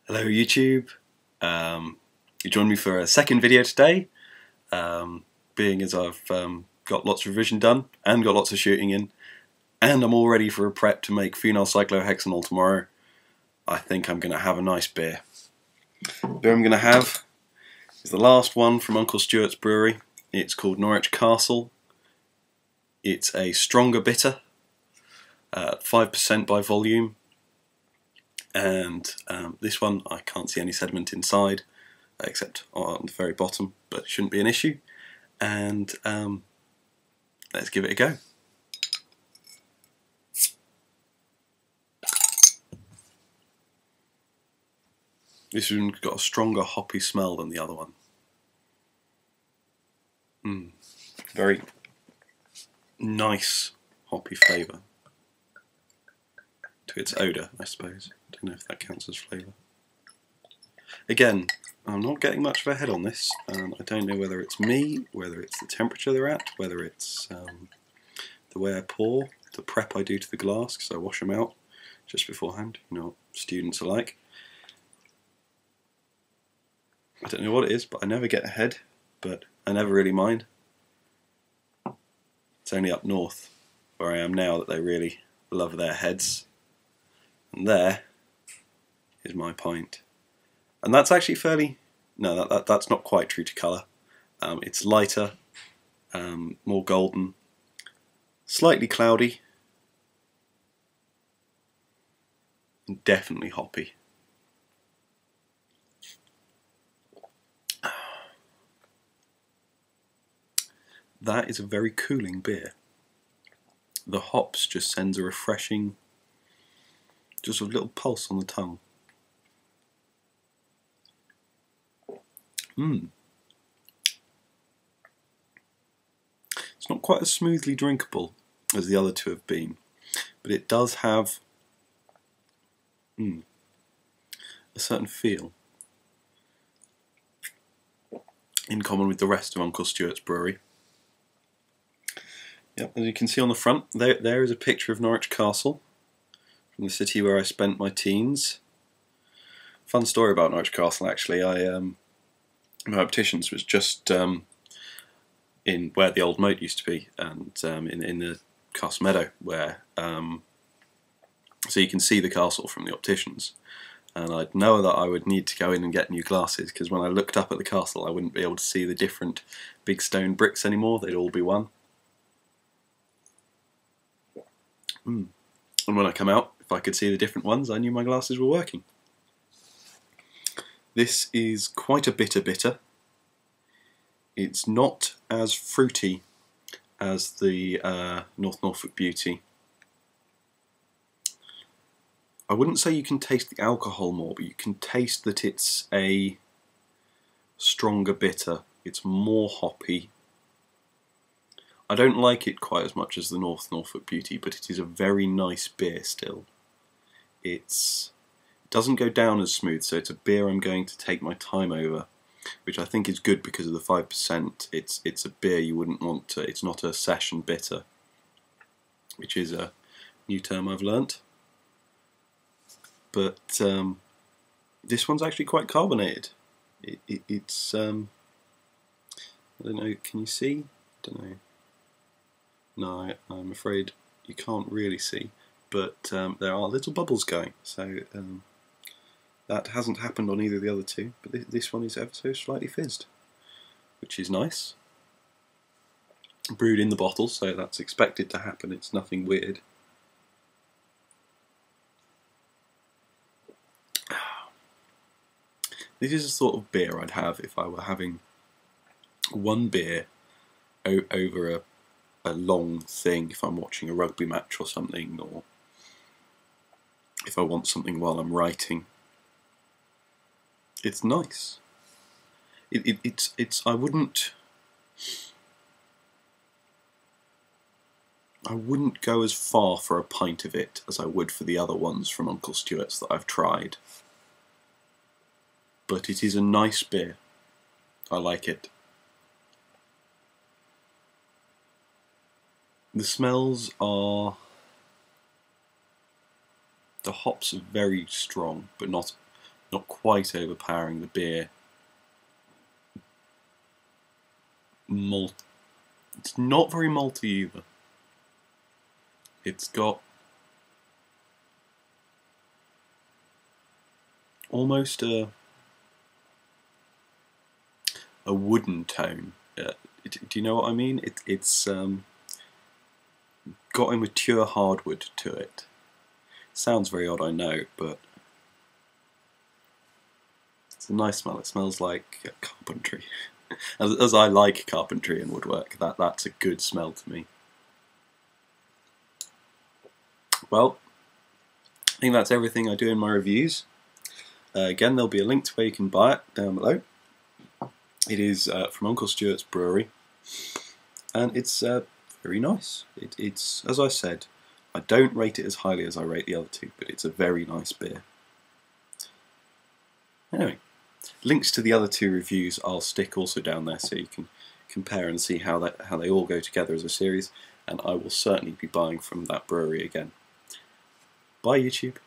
Hello YouTube, you joined me for a second video today, being as I've got lots of revision done and got lots of shooting in, and I'm all ready for a prep to make phenol cyclohexanol tomorrow. I think I'm going to have a nice beer. The beer I'm going to have is the last one from Uncle Stuarts brewery. It's called Norwich Castle. It's a stronger bitter, 5% by volume. And this one, I can't see any sediment inside, except on the very bottom, but it shouldn't be an issue. And let's give it a go. This one's got a stronger hoppy smell than the other one. Very nice hoppy flavour to its odour, I suppose. Don't know if that counts as flavour. Again, I'm not getting much of a head on this. I don't know whether it's me, whether it's the temperature they're at, whether it's the way I pour, the prep I do to the glass, because I wash them out just beforehand. You know what students are like. I don't know what it is, but I never get ahead, but I never really mind. It's only up north, where I am now, that they really love their heads. And there is my pint. And that's actually fairly... No, that's not quite true to colour. It's lighter, more golden, slightly cloudy, and definitely hoppy. That is a very cooling beer. The hops just sends a refreshing, just a little pulse on the tongue. It's not quite as smoothly drinkable as the other two have been, but it does have a certain feel in common with the rest of Uncle Stuarts brewery. Yep, as you can see on the front, there is a picture of Norwich Castle, from the city where I spent my teens. Fun story about Norwich Castle, actually. My opticians was just in where the old moat used to be, and in the castle meadow, where so you can see the castle from the opticians. And I'd know that I would need to go in and get new glasses, because when I looked up at the castle I wouldn't be able to see the different big stone bricks anymore, they'd all be one. And when I come out, if I could see the different ones, I knew my glasses were working. This is quite a bitter. It's not as fruity as the North Norfolk Beauty. I wouldn't say you can taste the alcohol more, but you can taste that it's a stronger bitter. It's more hoppy. I don't like it quite as much as the North Norfolk Beauty, but it is a very nice beer still. It doesn't go down as smooth, so it's a beer I'm going to take my time over, which I think is good because of the 5%. It's a beer you wouldn't want to... It's not a session bitter, which is a new term I've learnt. But this one's actually quite carbonated. It's I don't know, can you see? I don't know. No, I'm afraid you can't really see, but there are little bubbles going, so that hasn't happened on either of the other two, but this one is ever so slightly fizzed, which is nice. Brewed in the bottle, so that's expected to happen, it's nothing weird. This is the sort of beer I'd have if I were having one beer over a long thing, if I'm watching a rugby match or something, or if I want something while I'm writing. It's nice. It's I wouldn't go as far for a pint of it as I would for the other ones from Uncle Stuarts that I've tried. But it is a nice beer. I like it. The smells are... The hops are very strong, but not not quite overpowering. The beer malt. It's not very malty either. It's got almost a wooden tone. Do you know what I mean? It's got a mature hardwood to it. Sounds very odd, I know, but it's a nice smell. It smells like carpentry. As I like carpentry and woodwork, that's a good smell to me. Well, I think that's everything I do in my reviews. Again, there'll be a link to where you can buy it down below. It is from Uncle Stuart's brewery, and it's very nice. It's, as I said, I don't rate it as highly as I rate the other two, but it's a very nice beer. Anyway, links to the other two reviews I'll stick also down there so you can compare and see how they all go together as a series, and I will certainly be buying from that brewery again. Bye YouTube.